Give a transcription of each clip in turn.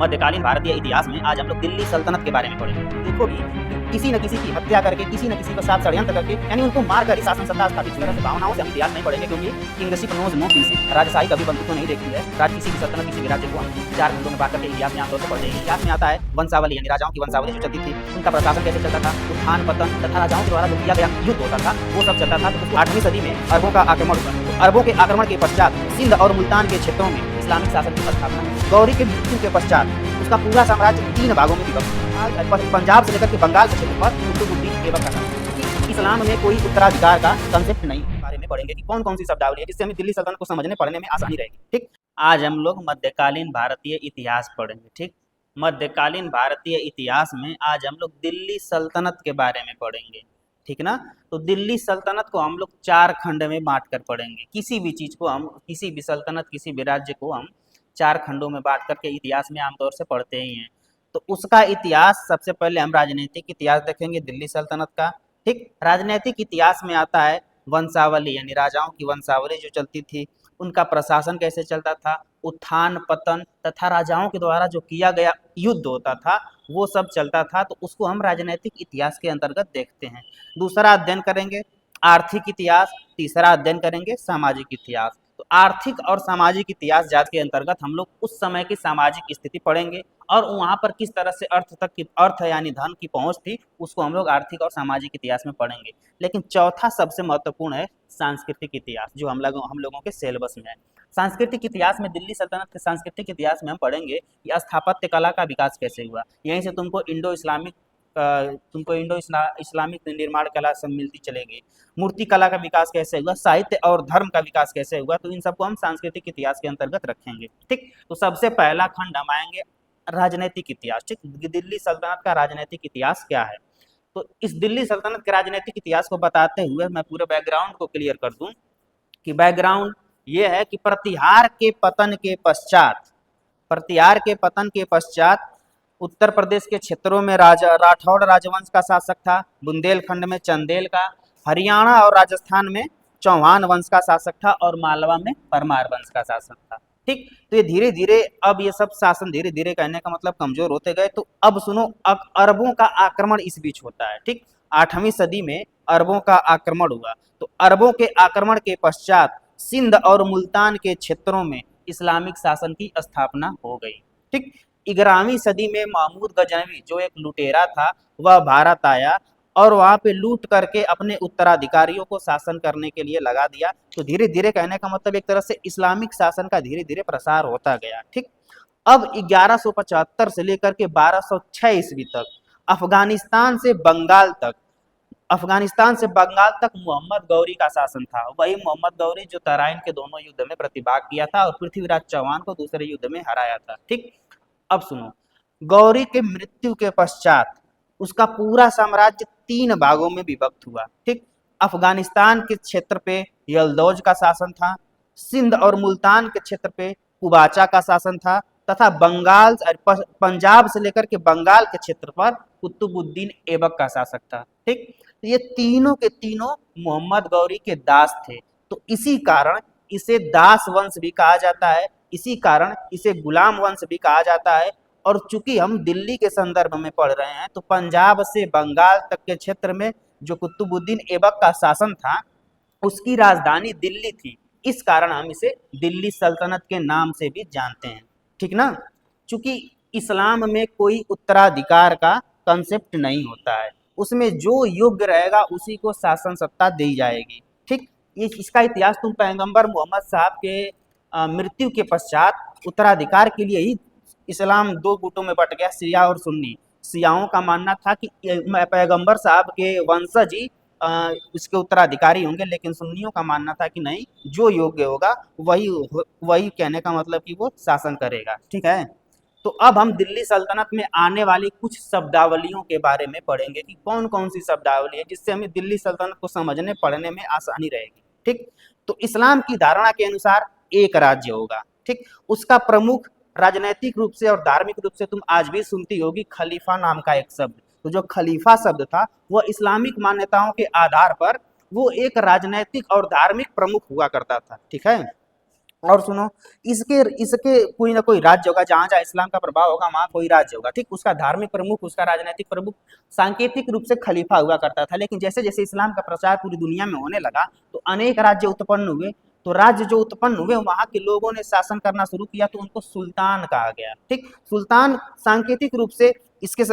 मध्यकालीन भारतीय इतिहास में आज हम लोग दिल्ली सल्तनत के बारे में पढ़ेंगे। देखो भी किसी न किसी की हत्या करके, किसी न किसी के साथ षड्यंत्र करके, यानी उनको मार कर ही शासन सत्ता स्थापित। इस तरह से भावनाओं से हम इतिहास नहीं पढ़ेंगे, क्योंकि किंगशिप नोज नो किंगशिप, राजशाही कभी बंधुत्व नहीं देखती है। किसी भी सल्तनत, किसी भी राज्य को हम 4 खंडों में बांट करके इतिहास में आमतौर पर पढ़ते हैं। इतिहास में आता है वंशावली, यानी राजाओं की वंशावली जो चलती थी, उनका प्रशासन कैसे चलता था, उत्थान पतन तथा राजाओं के द्वारा जो किया गया युद्ध होता था, वो सब चलता था। तो 8वीं सदी में अरबों का आक्रमण हुआ। तो अरबों के आक्रमण के पश्चात सिंध और मुल्तान के क्षेत्रों में इस्लामिक शासन की स्थापना। गौरी के मृत्यु के पश्चात उसका पूरा साम्राज्य 3 भागों में विभक्त। पंजाब से लेकर के बंगाल के क्षेत्र पर कुतुबुद्दीन ऐबक का शासन। इस्लाम में कोई उत्तराधिकार का कंसेप्ट नहीं। बारे में पढ़ेंगे कि कौन कौन सी शब्दावली है, जिससे हमें दिल्ली सल्तनत को समझने पढ़ने में आसानी रहेगी। ठीक, आज हम लोग मध्यकालीन भारतीय इतिहास पढ़ेंगे। ठीक, मध्यकालीन भारतीय इतिहास में आज हम लोग दिल्ली सल्तनत के बारे में पढ़ेंगे। ठीक ना। तो दिल्ली सल्तनत को हम लोग 4 खंड में बांट कर पढ़ेंगे। किसी भी चीज को हम, किसी भी सल्तनत, किसी भी राज्य को हम 4 खंडों में बांट करके इतिहास में आमतौर से पढ़ते ही हैं। तो उसका इतिहास सबसे पहले हम राजनीतिक इतिहास देखेंगे दिल्ली सल्तनत का। ठीक, राजनीतिक इतिहास में आता है वंशावली, यानी राजाओं की वंशावली जो चलती थी, उनका प्रशासन कैसे चलता था, उत्थान पतन तथा राजाओं के द्वारा जो किया गया युद्ध होता था, वो सब चलता था। तो उसको हम राजनीतिक इतिहास के अंतर्गत देखते हैं। दूसरा अध्ययन करेंगे आर्थिक इतिहास, तीसरा अध्ययन करेंगे सामाजिक इतिहास। तो आर्थिक और सामाजिक इतिहास जात के अंतर्गत हम लोग उस समय की सामाजिक स्थिति पढ़ेंगे और वहाँ पर किस तरह से अर्थ यानी धन की पहुँच थी, उसको हम लोग आर्थिक और सामाजिक इतिहास में पढ़ेंगे। लेकिन चौथा सबसे महत्वपूर्ण है सांस्कृतिक इतिहास, जो हम लोगों के सिलेबस में है। सांस्कृतिक इतिहास में दिल्ली सल्तनत के सांस्कृतिक इतिहास में हम पढ़ेंगे कि स्थापत्य कला का विकास कैसे हुआ। यहीं से तुमको इंडो इस्लामिक निर्माण कला सब मिलती चलेगी। मूर्ति कला का विकास कैसे हुआ, साहित्य और धर्म का विकास कैसे हुआ, तो इन सबको हम सांस्कृतिक इतिहास के अंतर्गत रखेंगे। ठीक, तो सबसे पहला खंड हम आएंगे राजनीतिक इतिहास। ठीक, दिल्ली सल्तनत का राजनीतिक इतिहास क्या है। तो इस दिल्ली सल्तनत के राजनीतिक इतिहास को बताते हुए मैं पूरे बैकग्राउंड को क्लियर कर दूं कि बैकग्राउंड ये है कि प्रतिहार के पतन के पश्चात उत्तर प्रदेश के क्षेत्रों में राठौड़ राजवंश का शासक था, बुंदेलखंड में चंदेल का, हरियाणा और राजस्थान में चौहान वंश का शासक था और मालवा में परमार वंश का शासक था। ठीक, तो ये धीरे धीरे अब ये सब शासन धीरे धीरे कहने का मतलब कमजोर होते गए। तो अब सुनो, अब अरबों का आक्रमण इस बीच होता है। ठीक, 8वीं सदी में अरबों का आक्रमण हुआ। तो अरबों के आक्रमण के पश्चात सिंध और मुल्तान के क्षेत्रों में इस्लामिक शासन की स्थापना हो गई। ठीक, 11वीं सदी में महमूद गजनवी जो एक लुटेरा था, वह भारत आया और वहां पे लूट करके अपने उत्तराधिकारियों को शासन करने के लिए लगा दिया। तो धीरे धीरे कहने का मतलब एक तरह से इस्लामिक शासन का धीरे धीरे प्रसार होता गया। ठीक, अब 1175 से लेकर के 1206 ईस्वी तक अफगानिस्तान से बंगाल तक मोहम्मद गौरी का शासन था। वही मोहम्मद गौरी जो तराइन के दोनों युद्ध में प्रतिभाग किया था और पृथ्वीराज चौहान को दूसरे युद्ध में हराया था। ठीक, अब सुनो, गौरी के मृत्यु के पश्चात उसका पूरा साम्राज्य 3 भागों में विभक्त हुआ। ठीक, अफगानिस्तान के क्षेत्र पे यलदौज का शासन था, सिंध और मुल्तान के क्षेत्र पे कुबाचा का शासन था तथा पंजाब से लेकर के बंगाल के क्षेत्र पर कुतुबुद्दीन ऐबक का शासक था। ठीक, तो ये तीनों के तीनों मोहम्मद गौरी के दास थे। तो इसी कारण इसे दास वंश भी कहा जाता है, इसी कारण इसे गुलाम वंश भी कहा जाता है। और चूंकि हम दिल्ली के संदर्भ में पढ़ रहे हैं, तो पंजाब से बंगाल तक के क्षेत्र में जो कुतुबुद्दीन ऐबक का शासन था, उसकी राजधानी दिल्ली थी। इस कारण हम इसे दिल्ली सल्तनत के नाम से भी जानते हैं। ठीक ना। चूंकि इस्लाम में कोई उत्तराधिकार का कंसेप्ट नहीं होता है, उसमें जो योग्य रहेगा उसी को शासन सत्ता दी जाएगी। ठीक, इसका इतिहास तुम पैगंबर मोहम्मद साहब के मृत्यु के पश्चात उत्तराधिकार के लिए ही इस्लाम 2 गुटों में बट गया, शिया और सुन्नी। शियाओं का मानना था कि पैगंबर साहब के वंशज ही इसके उत्तराधिकारी होंगे, लेकिन सुन्नियों का मानना था कि नहीं, जो योग्य होगा वही कहने का मतलब कि वो शासन करेगा। ठीक है, तो अब हम दिल्ली सल्तनत में आने वाली कुछ शब्दावलियों के बारे में पढ़ेंगे कि कौन कौन सी शब्दावली है, जिससे हमें दिल्ली सल्तनत को समझने पढ़ने में आसानी रहेगी। ठीक, तो इस्लाम की धारणा के अनुसार एक राज्य होगा। ठीक, उसका प्रमुख राजनैतिक रूप से और धार्मिक रूप से तुम आज भी सुनती होगी खलीफा नाम का एक शब्द। तो जो खलीफा शब्द था वह इस्लामिक मान्यताओं के आधार पर वो एक राजनैतिक और धार्मिक प्रमुख हुआ करता था। ठीक है, और सुनो, इसके इसके कोई ना कोई राज्य होगा, जहां जहां इस्लाम का प्रभाव होगा वहां कोई राज्य होगा, ठीक। उसका धार्मिक प्रमुख, उसका राजनीतिक प्रमुख सांकेतिक रूप से खलीफा हुआ करता था। लेकिन जैसे जैसे इस्लाम का प्रचार पूरी दुनिया में होने लगा तो अनेक राज्य उत्पन्न हुए। तो राज्य जो उत्पन्न हुए वहां के लोगों ने शासन करना शुरू किया तो उनको सुल्तान कहा गया, ठीक। सुल्तान सांकेतिक रूप से इसके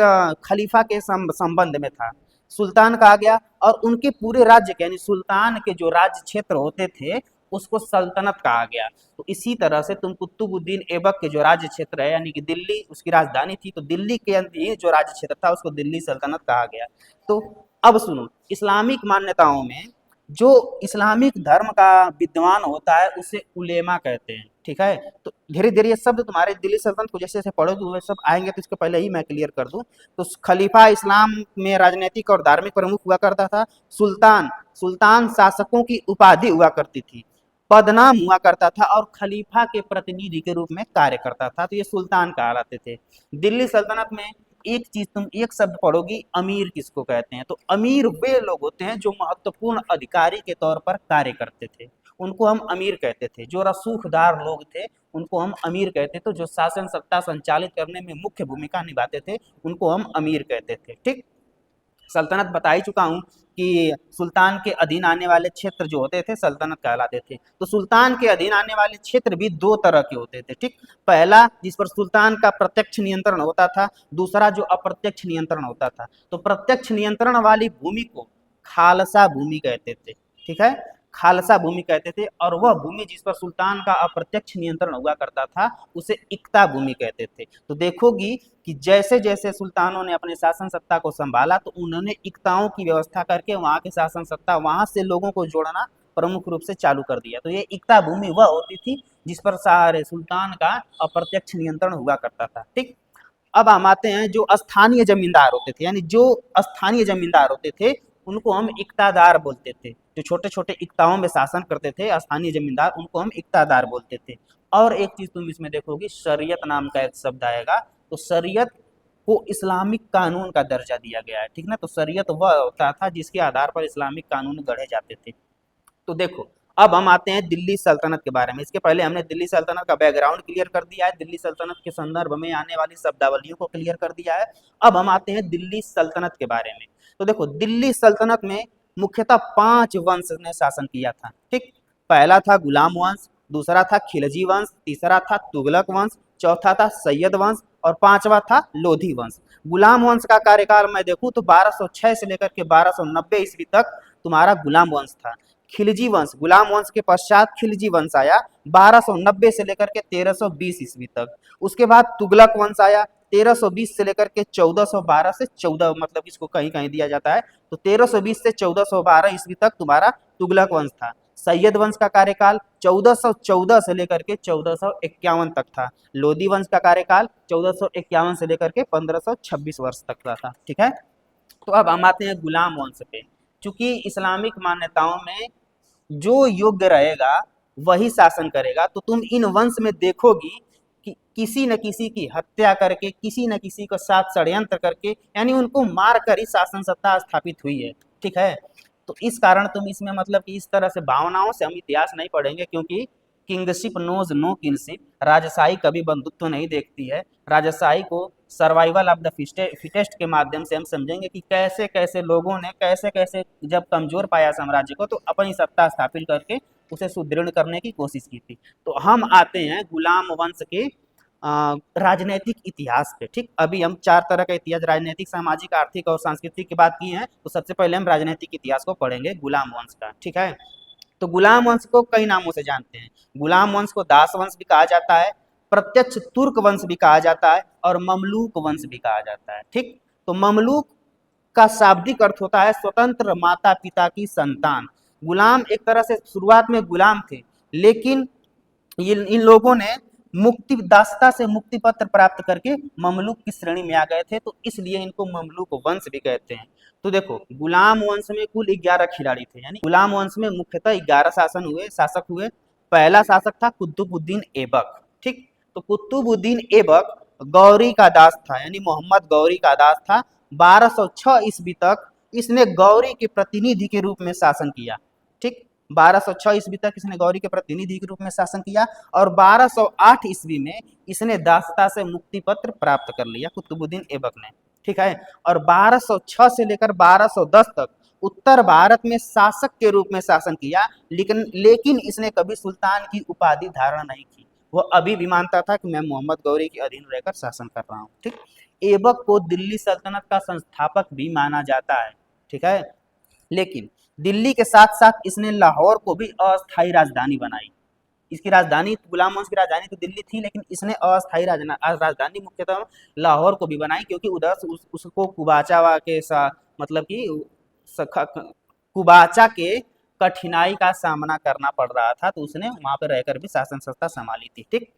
खलीफा के संबंध में था, सुल्तान कहा गया। और उनके पूरे राज्य के यानी सुल्तान के जो राज्य क्षेत्र होते थे उसको सल्तनत कहा गया। तो इसी तरह से तुम कुतुबुद्दीन ऐबक के जो राज्य क्षेत्र है यानी कि दिल्ली उसकी राजधानी थी, तो दिल्ली के अंदर जो राज्य क्षेत्र था उसको दिल्ली सल्तनत कहा गया। तो अब सुनो, इस्लामिक मान्यताओं में जो इस्लामिक धर्म का विद्वान होता है उसे उलेमा कहते हैं, ठीक है। तो धीरे धीरे ये शब्द तुम्हारे दिल्ली सल्तनत को जैसे जैसे पढ़ोगे वो सब आएंगे, तो इसके पहले ही मैं क्लियर कर दूं। तो खलीफा इस्लाम में राजनीतिक और धार्मिक प्रमुख हुआ करता था। सुल्तान, सुल्तान शासकों की उपाधि हुआ करती थी, पदनाम हुआ करता था और खलीफा के प्रतिनिधि के रूप में कार्य करता था। तो ये सुल्तान कहलाते थे। दिल्ली सल्तनत में एक चीज तुम एक शब्द पढ़ोगी, अमीर किसको कहते हैं। तो अमीर वे लोग होते हैं जो महत्वपूर्ण अधिकारी के तौर पर कार्य करते थे, उनको हम अमीर कहते थे। जो रसूखदार लोग थे उनको हम अमीर कहते थे। तो जो शासन सत्ता संचालित करने में मुख्य भूमिका निभाते थे उनको हम अमीर कहते थे, ठीक। सल्तनत बता ही चुका हूं कि सुल्तान के अधीन आने वाले क्षेत्र जो होते थे सल्तनत कहलाते थे। तो सुल्तान के अधीन आने वाले क्षेत्र भी दो तरह के होते थे, ठीक। पहला जिस पर सुल्तान का प्रत्यक्ष नियंत्रण होता था, दूसरा जो अप्रत्यक्ष नियंत्रण होता था। तो प्रत्यक्ष नियंत्रण वाली भूमि को खालसा भूमि कहते थे, ठीक है, खालसा भूमि कहते थे। और वह भूमि जिस पर सुल्तान का अप्रत्यक्ष नियंत्रण हुआ करता था उसे इक्ता भूमि कहते थे। तो देखोगी कि जैसे जैसे सुल्तानों ने अपने शासन सत्ता को संभाला तो उन्होंने इक्ताओं की व्यवस्था करके वहां के शासन सत्ता, वहां से लोगों को जोड़ना प्रमुख रूप से चालू कर दिया। तो ये इक्ता भूमि वह होती थी जिस पर सारे सुल्तान का अप्रत्यक्ष नियंत्रण हुआ करता था, ठीक। अब हम आते हैं जो स्थानीय जमींदार होते थे, यानी जो स्थानीय जमींदार होते थे उनको हम इक्तादार बोलते थे। जो छोटे छोटे इक्ताओं में शासन करते थे स्थानीय जमींदार, उनको हम इक्तादार बोलते थे। और एक चीज तुम इसमें देखोगी, शरीयत नाम का एक शब्द आएगा। तो शरीयत को इस्लामिक कानून का दर्जा दिया गया है, ठीक ना। तो शरीयत वह होता था जिसके आधार पर इस्लामिक कानून गढ़े जाते थे। तो देखो, अब हम आते हैं दिल्ली सल्तनत के बारे में। इसके पहले हमने दिल्ली सल्तनत का बैकग्राउंड क्लियर कर दिया है, दिल्ली सल्तनत के संदर्भ में आने वाली शब्दावलियों को क्लियर कर दिया है। अब हम आते हैं दिल्ली सल्तनत के बारे में। तो देखो, दिल्ली सल्तनत में मुख्यतः 5 वंश ने शासन किया था, ठीक। पहला था गुलाम वंश, दूसरा था खिलजी वंश, तीसरा था तुगलक वंश, चौथा था सैयद वंश और पांचवा था लोधी वंश। गुलाम वंश का कार्यकाल मैं देखूं तो 1206 से लेकर के 1290 ईस्वी तक तुम्हारा गुलाम वंश था। खिलजी वंश, गुलाम वंश के पश्चात खिलजी वंश आया 1290 से लेकर के 1320 ईस्वी तक। उसके बाद तुगलक वंश आया 1320 से लेकर के 1412 से 14, मतलब इसको कहीं कहीं दिया जाता है तो 1320 से 1412 ईस्वी तक तुम्हारा तुगलक वंश था। सैयद वंश का कार्यकाल 1414 से लेकर के 1451 तक था। लोधी वंश का कार्यकाल 1451 से लेकर के 1526 वर्ष तक का था, ठीक है। तो अब हम आते हैं गुलाम वंश पे। चूंकि इस्लामिक मान्यताओं में जो योग्य रहेगा वही शासन करेगा, तो तुम इन वंश में देखोगी कि किसी न किसी की हत्या करके, किसी न किसी के साथ षड्यंत्र करके, यानी उनको मार कर ही शासन सत्ता स्थापित हुई है, ठीक है। तो इस कारण तुम इसमें मतलब कि इस तरह से भावनाओं से हम इतिहास नहीं पढ़ेंगे, क्योंकि किंगशिप नोज नो किंगशिप, राजशाही कभी बंधुत्व नहीं देखती है। राजशाही को सर्वाइवल ऑफ द फिटेस्ट के माध्यम से हम समझेंगे कि कैसे कैसे लोगों ने कैसे कैसे जब कमजोर पाया साम्राज्य को तो अपनी सत्ता स्थापित करके उसे सुदृढ़ करने की कोशिश की थी। तो हम आते हैं गुलाम वंश के राजनीतिक इतिहास पे, ठीक। अभी हम 4 तरह का इतिहास, राजनीतिक, सामाजिक, आर्थिक और सांस्कृतिक की बात की है। तो सबसे पहले हम राजनीतिक इतिहास को पढ़ेंगे गुलाम वंश का, ठीक है। तो गुलाम वंश को कई नामों से जानते हैं। गुलाम वंश को दास वंश भी कहा जाता है, प्रत्यक्ष तुर्क वंश भी कहा जाता है और ममलूक वंश भी कहा जाता है, ठीक। तो ममलूक का शाब्दिक अर्थ होता है स्वतंत्र माता पिता की संतान। गुलाम एक तरह से शुरुआत में गुलाम थे, लेकिन इन लोगों ने मुक्ति, दासता से मुक्ति पत्र प्राप्त करके ममलूक की श्रेणी में आ गए थे, तो इसलिए इनको ममलूक वंश भी कहते हैं। तो देखो, गुलाम वंश में कुल 11 खिलाड़ी थे, यानी गुलाम वंश में मुख्यतः 11 शासक हुए। पहला शासक था कुतुबुद्दीन ऐबक, ठीक। तो कुतुबुद्दीन ऐबक गौरी का दास था, यानी मोहम्मद गौरी का दास था। 1206 ईस्वी तक इसने गौरी के प्रतिनिधि के रूप में शासन किया, ठीक। 1206 ईस्वी तक इसने गौरी के प्रतिनिधि के रूप में शासन किया और 1208 ईस्वी में इसने दासता से मुक्ति पत्र प्राप्त कर लिया कुतुबुद्दीन ऐबक ने, ठीक है। और 1206 से लेकर 1210 तक उत्तर भारत में शासक के रूप में शासन किया, लेकिन इसने कभी सुल्तान की उपाधि धारण नहीं की। वो अभी भी मानता था कि मैं मोहम्मद गौरी के अधीन रहकर शासन कर रहा हूँ, ठीक। ऐबक को दिल्ली सल्तनत का संस्थापक भी माना जाता है, ठीक है। लेकिन दिल्ली के साथ साथ इसने लाहौर को भी अस्थायी राजधानी बनाई। इसकी राजधानी, गुलाम वंश की राजधानी तो दिल्ली थी, लेकिन इसने अस्थायी राजधानी मुख्यतः लाहौर को भी बनाई, क्योंकि उधर से उसको कुबाचा के साथ, मतलब कि कुबाचा के कठिनाई का सामना करना पड़ रहा था, तो उसने वहां पर रहकर भी शासन सत्ता संभाली थी, ठीक।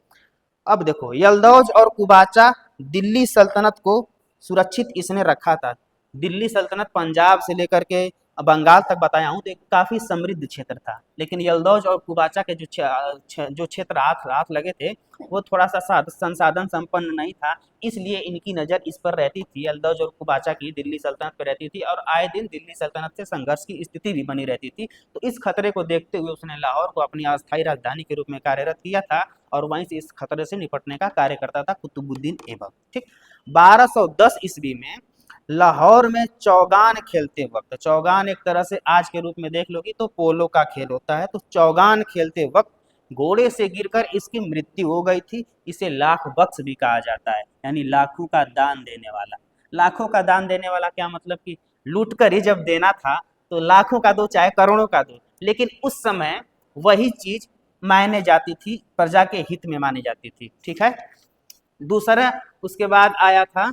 अब देखो, यल्दौज और कुबाचा दिल्ली सल्तनत को सुरक्षित इसने रखा था। दिल्ली सल्तनत पंजाब से लेकर के बंगाल तक बताया हूँ, तो एक काफी समृद्ध क्षेत्र था, लेकिन यल्दौज और कुबाचा के जो क्षेत्र हाथ लगे थे, वो थोड़ा सा संसाधन संपन्न नहीं था, इसलिए इनकी नजर इस पर रहती थी। यल्दौज और कुबाचा की दिल्ली सल्तनत पर रहती थी और आए दिन दिल्ली सल्तनत से संघर्ष की स्थिति भी बनी रहती थी। तो इस खतरे को देखते हुए उसने लाहौर को अपनी अस्थायी राजधानी के रूप में कार्यरत किया था और वहीं से इस खतरे से निपटने का कार्य करता था कुतुबुद्दीन ऐबक, ठीक। 1210 ईस्वी में लाहौर में चौगान खेलते वक्त, चौगान एक तरह से आज के रूप में देख लोगी तो पोलो का खेल होता है, तो चौगान खेलते वक्त घोड़े से गिरकर इसकी मृत्यु हो गई थी। इसे लाख बख्श भी कहा जाता है, यानी लाखों का दान देने वाला। लाखों का दान देने वाला क्या मतलब कि लूट कर ही जब देना था तो लाखों का दो चाहे करोड़ों का दो, लेकिन उस समय वही चीज मायने जाती थी, प्रजा के हित में मानी जाती थी, ठीक है। दूसरा उसके बाद आया था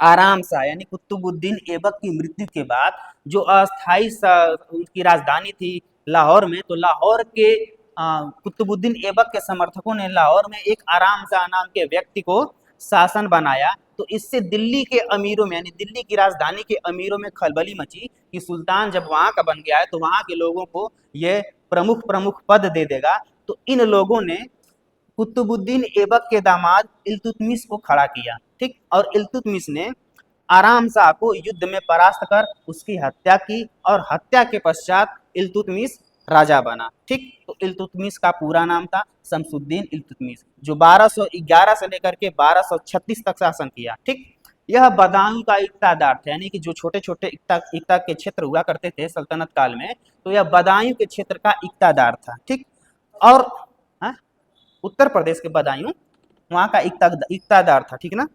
आराम शाह, यानी कुतुबुद्दीन ऐबक की मृत्यु के बाद जो अस्थायी उनकी राजधानी थी लाहौर में, तो लाहौर के कुतुबुद्दीन ऐबक के समर्थकों ने लाहौर में एक आराम शाह नाम के व्यक्ति को शासन बनाया। तो इससे दिल्ली के अमीरों में, यानी दिल्ली की राजधानी के अमीरों में खलबली मची कि सुल्तान जब वहां का बन गया है तो वहां के लोगों को ये प्रमुख पद दे देगा। तो इन लोगों ने कुतुबुद्दीन ऐबक के दामाद इल्तुतमिश को खड़ा किया, ठीक। और इल्तुतमिश ने आराम शाह को युद्ध में परास्त कर उसकी हत्या की और हत्या के पश्चात इल्तुतमिश राजा बना, ठीक। तो इल्तुतमिश का पूरा नाम था शमसुद्दीन इल्तुतमिश, जो 1211 से लेकर के 1236 तक शासन किया, ठीक। यह बदायूं का इक्तादार था, यानी कि जो छोटे छोटे इक्ता के क्षेत्र हुआ करते थे सल्तनत काल में, तो यह बदायूं के क्षेत्र का इक्तादार था, ठीक। और उत्तर प्रदेश के बदायूं वहां का इक्तादार था, ठीक ना।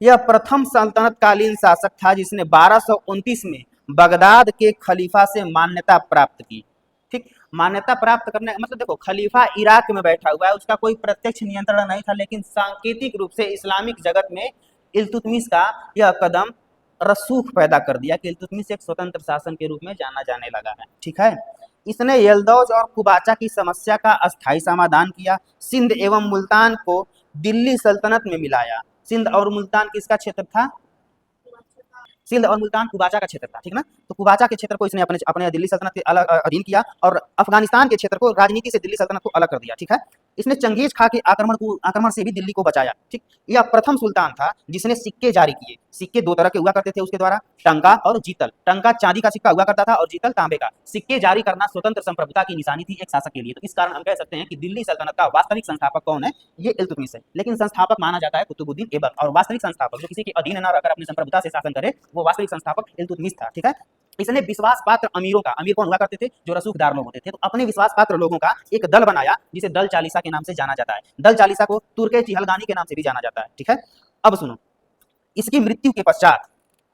यह प्रथम सल्तनत कालीन शासक था जिसने 1229 में बगदाद के खलीफा से मान्यता प्राप्त की, ठीक। मान्यता प्राप्त करने मतलब देखो, खलीफा इराक में बैठा हुआ है, उसका कोई प्रत्यक्ष नियंत्रण नहीं था, लेकिन सांकेतिक रूप से इस्लामिक जगत में इल्तुतमिश का यह कदम रसूख पैदा कर दिया कि इल्तुतमिश एक स्वतंत्र शासन के रूप में जाना जाने लगा है, ठीक है। इसने यल्दौज और कुबाचा की समस्या का अस्थायी समाधान किया। सिंध एवं मुल्तान को दिल्ली सल्तनत में मिलाया। सिंध और मुल्तान किसका क्षेत्र था? सिंध और मुल्तान कुबाचा का क्षेत्र था, ठीक ना। तो कुबाचा के क्षेत्र को इसने अपने दिल्ली सल्तनत के अलग अधीन किया और अफगानिस्तान के क्षेत्र को राजनीति से दिल्ली सल्तनत को अलग कर दिया, ठीक है। इसने चंगेज खां के आक्रमण से भी दिल्ली को बचाया, ठीक। यह प्रथम सुल्तान था जिसने सिक्के जारी किए। सिक्के दो तरह के हुआ करते थे उसके द्वारा, टंका और जीतल। टंका चांदी का सिक्का हुआ करता था और जीतल तांबे का। सिक्के जारी करना स्वतंत्र संप्रभुता की निशानी थी एक शासक के लिए। तो इस कारण हम कह सकते हैं कि दिल्ली सल्तनत का वास्तविक संस्थापक कौन है? ये इल्तुतमिश है, लेकिन संस्थापक माना जाता है कुतुबुद्दीन ऐबक। और वास्तविक संस्थापक जो किसी के अधीन न रहकर अपनी संप्रभुता से शासन करे, वो वास्तविक संस्थापक इल्तुतमिश था, ठीक है। इसने विश्वास पात्र अमीरों का, अमीर कौन हुआ करते थे? जो रसूखदार लोग होते थे, तो अपने विश्वास पात्र लोगों का एक दल बनाया जिसे दल चालीसा के नाम से जाना जाता है। दल चालीसा को तुर्के चिहलगानी के नाम से भी जाना जाता है, ठीक है। अब सुनो, इसकी मृत्यु के पश्चात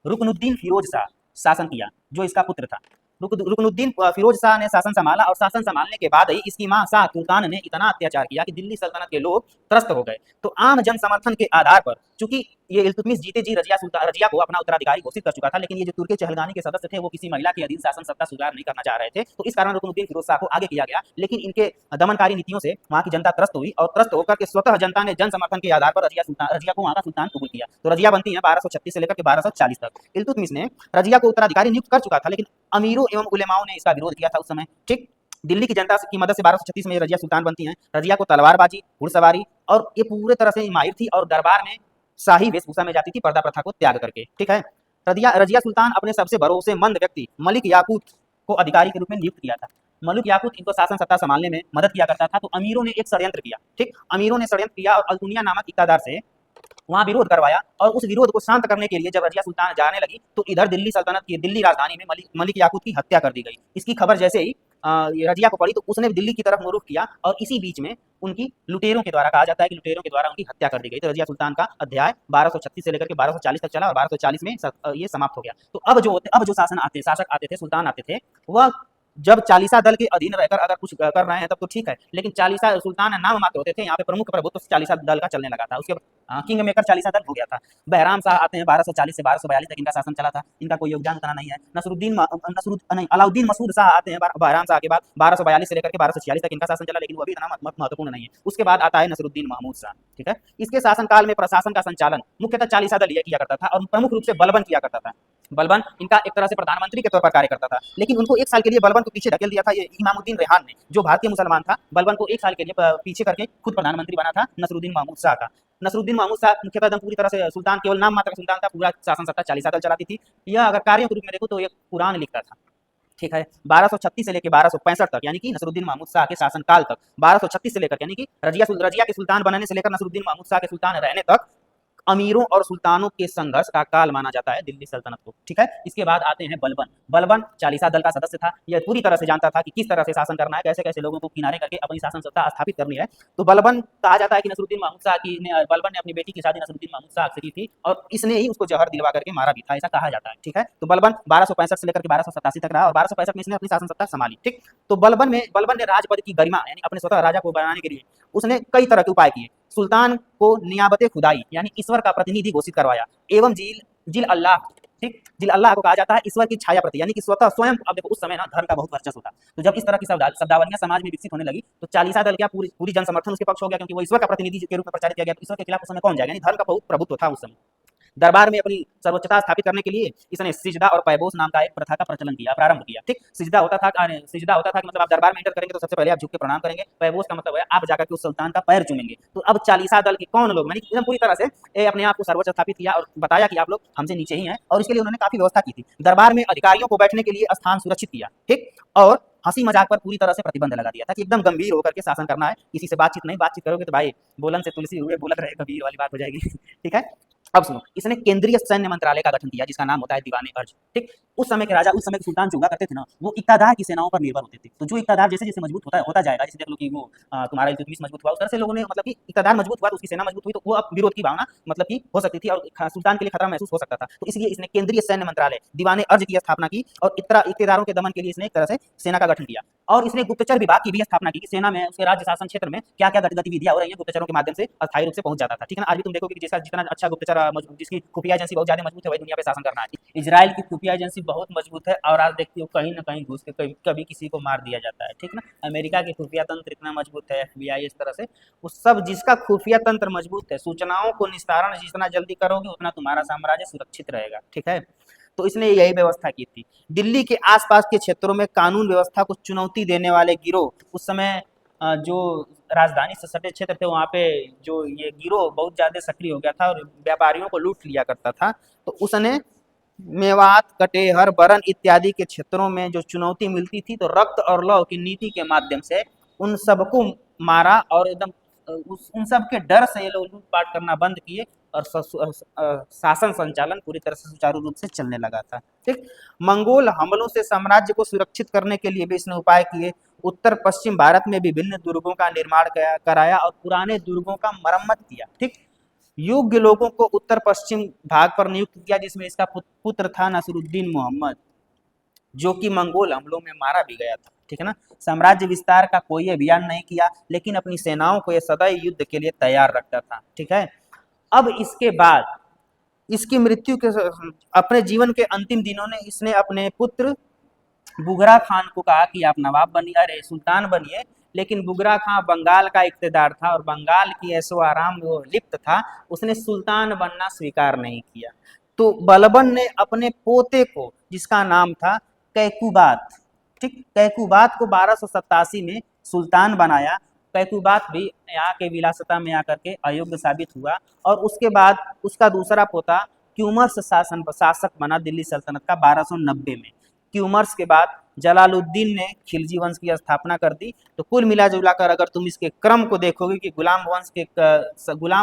रुकनुद्दीन फिरोज शाह शासन किया, जो इसका पुत्र था। रुकनुद्दीन फिरोज शाह ने शासन संभाला और शासन संभालने के बाद ही इसकी मां शाह तुर्कान ने इतना अत्याचार किया कि दिल्ली सल्तनत के लोग त्रस्त हो गए। तो आम जन समर्थन के आधार पर, चूंकि ये इल्तुतमिश जीते जी रजिया को अपना उत्तराधिकारी घोषित कर चुका था, लेकिन ये जो तुर्के चहलगानी के सदस्य थे वो किसी महिला के अधीन शासन सत्ता सुधार नहीं करना चाह रहे थे, तो इस कारण रुकनुद्दीन फिरोज शाह को आगे किया गया। लेकिन इनके दमनकारी नीतियों से वहां की जनता त्रस्त हुई और त्रस्त होकर के स्वतः जनता ने जन समर्थन के आधार पर रजिया को वहां का सुल्तान कबूल किया। तो रजिया बनती है 1236 से लेकर के 1240 तक। इल्तुतमिश ने रजिया को उत्तराधिकारी नियुक्त कर चुका था, लेकिन अमीरों एवं उलेमाओं ने इसका विरोध किया था उस समय, ठीक। दिल्ली की जनता की मदद से 1236 में रजिया सुल्तान बनती हैं। रजिया को तलवारबाजी, घुड़सवारी और ये पूरे तरह से माहिर थी और दरबार में शाही वेशभूषा में जाती थी पर्दा प्रथा को त्याग करके, ठीक है। रजिया सुल्तान अपने सबसे भरोसेमंद व्यक्ति मलिक याकूत को अधिकारी के रूप में नियुक्त किया था। मलिक याकूत इनको शासन सत्ता संभालने में मदद किया करता था। तो अमीरों ने एक षड्यंत्र किया, ठीक, अमीरों ने षड्यंत्र किया और अल्तुनिया नामक इक्तादार से वहां विरोध करवाया। और उस विरोध को शांत करने के लिए जब रजिया सुल्तान जाने लगी तो इधर दिल्ली सल्तनत की दिल्ली राजधानी में मलिक याकूत की हत्या कर दी गई। इसकी खबर जैसे ही रजिया को पड़ी तो उसने दिल्ली की तरफ रुख किया और इसी बीच में उनकी लुटेरों के द्वारा, कहा जाता है कि लुटेरों के द्वारा उनकी हत्या कर दी गई। तो रजिया सुल्तान का अध्याय 1236 से लेकर के 1240 तक चला और 1240 में ये समाप्त हो गया। तो अब जो शासक आते थे, सुल्तान आते थे, वह जब चालीसा दल के अधीन रहकर अगर कुछ कर रहे हैं तब तो ठीक है, लेकिन चालीसा सुल्तान नाम मात्र होते थे। यहाँ पे प्रमुख प्रभुत्व चालीसा दल का चलने लगा था। उसके किंग मेकर चालीसा दल हो गया था। बहराम शाह आते हैं 1240 से 1242 तक इनका शासन चला था। इनका कोई योगदान उतना नहीं है। अलाउद्दीन मसूद शाह आते हैं बहराम शाह के बाद 1242 से लेकर के 1246 तक इनका शासन चला, लेकिन वो भी इतना महत्वपूर्ण नहीं है। उसके बाद आता है नसरुद्दीन महमूद शाह, ठीक है। इसके शासनकाल में प्रशासन का संचालन मुख्यतः चालीसा दल किया करता था और प्रमुख रूप से बलबन किया करता था। बलबन इनका एक तरह से प्रधानमंत्री के तौर पर कार्य करता था, लेकिन उनको एक साल के लिए बलबन को पीछे ढकेल दिया था ये इमामुद्दीन रेहान ने, जो भारतीय मुसलमान था। बलबन को एक साल के लिए पीछे करके खुद प्रधानमंत्री बना था नसरुद्दीन महमूद शाह का। नसरुद्दीन महमूद शाह मुख्यतः एकदम पूरी तरह से सुल्तान, केवल नाम मात्र सुल्तान था, पूरा शासन सत्ता चालीसा दल चलाती थी। यह अगर कार्यों के रूप में देखो तो ये कुरान लिखता था, ठीक है। 1236 से लेकर 1265 तक, यानी कि नसरुद्दीन महमूद शाह के शासनकाल तक, 1236 से लेकर, यानी कि रजिया के सुल्तान बनने से लेकर नसरुद्दीन महमूद शाह के सुल्तान रहने तक अमीरों और सुल्तानों के संघर्ष का काल माना जाता है दिल्ली सल्तनत को, ठीक है। इसके बाद आते हैं बलबन। बलबन चालीसा दल का सदस्य था। यह पूरी तरह से जानता था कि किस तरह से शासन करना है, कैसे कैसे लोगों को किनारे करके अपनी शासन सत्ता स्थापित करनी है। तो बलबन, कहा जाता है कि नसरुद्दीन महमूद शाह की बलबन ने अपनी बेटी की शादी नसरुद्दीन महमूद शाह से की थी और इसने ही उसको जहर दिलवा करके मारा भी था, ऐसा कहा जाता है, ठीक है। तो बलबन 1265 से लेकर के 1287 तक रहा और 1265 में इसने अपनी शासन सत्ता संभाली, ठीक। तो बलबन ने राजपद की गरिमा यानी अपने स्वतः राजा को बनाने के लिए उसने कई तरह के उपाय किए। सुल्तान को नियाबते खुदाई यानी ईश्वर का प्रतिनिधि घोषित करवाया एवं जिल अल्लाह, ठीक, जिल अल्लाह को कहा जाता है ईश्वर की छाया प्रति, यानी कि स्वतः स्वयं। अब देखो उस समय ना धर्म का बहुत वर्चस्व था, तो जब इस तरह की शब्दावलियां समाज में विकसित होने लगी तो चालीसा दल क्या पूरी जन समर्थन उसके पक्ष हो गया, क्योंकि वो ईश्वर का प्रतिनिधि के रूप में प्रचारित किया गया। तो ईश्वर के खिलाफ उस समय कौन जाएगा, यानी धर्म का बहुत प्रभुत्व था उस समय। दरबार में अपनी सर्वोच्चता स्थापित करने के लिए इसने सिजदा और पैबोस नाम का एक प्रथा का प्रचलन किया, प्रारंभ किया, ठीक। सिजदा होता था कि मतलब आप दरबार में एंटर करेंगे तो सबसे पहले आप झुक के प्रणाम करेंगे। पैबोस का मतलब है आप जाकर के उस सुल्तान का पैर चूमेंगे। तो अब चालीसा दल के कौन लोग, मैंने एकदम पूरी तरह से अपने आप को सर्वोच्च स्थापित किया और बताया कि आप लोग हमसे नीचे ही हैं, और इसके लिए उन्होंने काफी व्यवस्था की थी। दरबार में अधिकारियों को बैठने के लिए स्थान सुरक्षित किया, ठीक, और हंसी मजाक पर पूरी तरह से प्रतिबंध लगा दिया था कि एकदम गंभीर होकर के शासन करना है, किसी से बातचीत नहीं, बातचीत करोगे तो भाई बोलन से तुलसी हुए बोलत रहे कबीर वाली बात हो जाएगी, ठीक है। अब सुनो, इसने केंद्रीय सैन्य मंत्रालय का गठन किया जिसका नाम होता है दीवाने अर्ज, ठीक। उस समय के राजा, उस समय के सुल्तान जो हुआ करते थे ना, वो इक्तादार की सेनाओं पर निर्भर होते थे। तो जो इक्तादार जैसे जैसे मजबूत होता जाएगा, जैसे देख लो कि वो तुम्हारा इल्तुतमिश मजबूत हुआ, उस तरह से लोगों ने मतलब कि इक्तादार मजबूत हुआ तो उसकी सेना मजबूत हुई, तो वो अब विरोध की भावना मतलब कि हो सकती थी और सुल्तान के लिए खतरा महसूस हो सकता था। तो इसलिए इसने केंद्रीय सैन्य मंत्रालय दीवाने अर्ज की स्थापना की और इक्तेदारों के दमन के लिए इसने एक तरह से सेना का गठन किया। और इसने गुप्तचर विभाग की भी स्थापना की कि सेना में उसके राज्य शासन क्षेत्र में क्या क्या गतिविधियां हो रही हैं गुप्तचरों के माध्यम से अस्थायी रूप से पहुंच जाता था, ठीक है ना। आज भी तुम देखोगे कि जैसा जितना अच्छा गुप्तचर जिसकी खुफिया एजेंसी बहुत ज्यादा मजबूत है वही दुनिया पे शासन करना है। इजराइल की खुफिया एजेंसी बहुत मजबूत है और आज देखती हो कहीं ना कहीं घुस के कभी किसी को मार दिया जाता है, ठीक ना। अमेरिका की खुफिया तंत्र इतना मजबूत है, FBI इस तरह से, उस सब जिसका खुफिया तंत्र मजबूत है, सूचनाओं को निस्तारण जितना जल्दी करोगे उतना तुम्हारा साम्राज्य सुरक्षित रहेगा, ठीक है। तो इसने यही व्यवस्था की थी। दिल्ली के आसपास के क्षेत्रों में कानून व्यवस्था को चुनौती देने वाले गिरोह, उस समय जो राजधानी से सटे क्षेत्र थे वहाँ पे जो ये गिरोह बहुत ज्यादा सक्रिय हो गया था और व्यापारियों को लूट लिया करता था। तो उसने मेवात, कटेहर, बरन इत्यादि के क्षेत्रों में जो चुनौती मिलती थी तो रक्त और लौ की नीति के माध्यम से उन सबको मारा और एकदम उन सब के डर से ये लोग लूटपाट करना बंद किए और शासन संचालन पूरी तरह से सुचारू रूप से चलने लगा था, ठीक। मंगोल हमलों से साम्राज्य को सुरक्षित करने के लिए भी इसने उपाय किए। उत्तर पश्चिम भारत में विभिन्न दुर्गों का निर्माण कराया और पुराने दुर्गों का मरम्मत किया, ठीक। योग्य लोगों को उत्तर पश्चिम भाग पर नियुक्त किया जिसमें इसका पुत्र था नसरुद्दीन मोहम्मद, जो कि मंगोल हमलों में मारा भी गया था, ठीक है ना। साम्राज्य विस्तार का कोई अभियान नहीं किया लेकिन अपनी सेनाओं को यह सदैव युद्ध के लिए तैयार रखता था, ठीक है। अब इसके बाद इसकी मृत्यु के अपने जीवन के अंतिम दिनों में इसने अपने पुत्र बुगरा खान को कहा कि आप नवाब बनिए, अरे सुल्तान बनिए, लेकिन बुगरा खान बंगाल का इक्तेदार था और बंगाल की ऐशो आराम वो लिप्त था, उसने सुल्तान बनना स्वीकार नहीं किया। तो बलबन ने अपने पोते को जिसका नाम था कैकुबात, ठीक, कैकुबात को 1287 में सुल्तान बनाया। कैकुबात भी यहाँ के विलासता में आकर के अयोग्य साबित हुआ और उसके बाद उसका दूसरा पोता क्यूमर्स शासक बना दिल्ली सल्तनत का 1290 में। क्यूमर्स के बाद जलालुद्दीन ने खिलजी वंश की स्थापना कर दी। तो कुल मिला जुला कर अगर तुम इसके क्रम को देखोगे कि गुलाम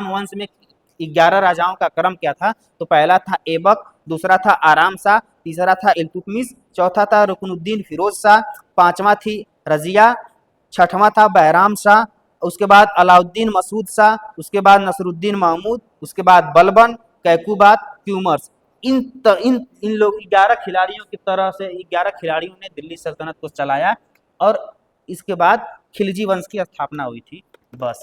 वंश में 11 राजाओं का क्रम क्या था, तो पहला था ऐबक, दूसरा था आराम शाह, तीसरा था इल्तुतमिश, चौथा था रुकनुद्दीन फिरोज शाह, पांचवा थी रजिया, छठवां था बैराम शाह, उसके बाद अलाउद्दीन मसूद शाह, उसके बाद नसरुद्दीन महमूद, उसके बाद बलबन, कैकुबात, क्यूमर्स। इन लोग 11 खिलाड़ियों की तरह से 11 खिलाड़ियों ने दिल्ली सल्तनत को चलाया और इसके बाद खिलजी वंश की स्थापना हुई थी। बस।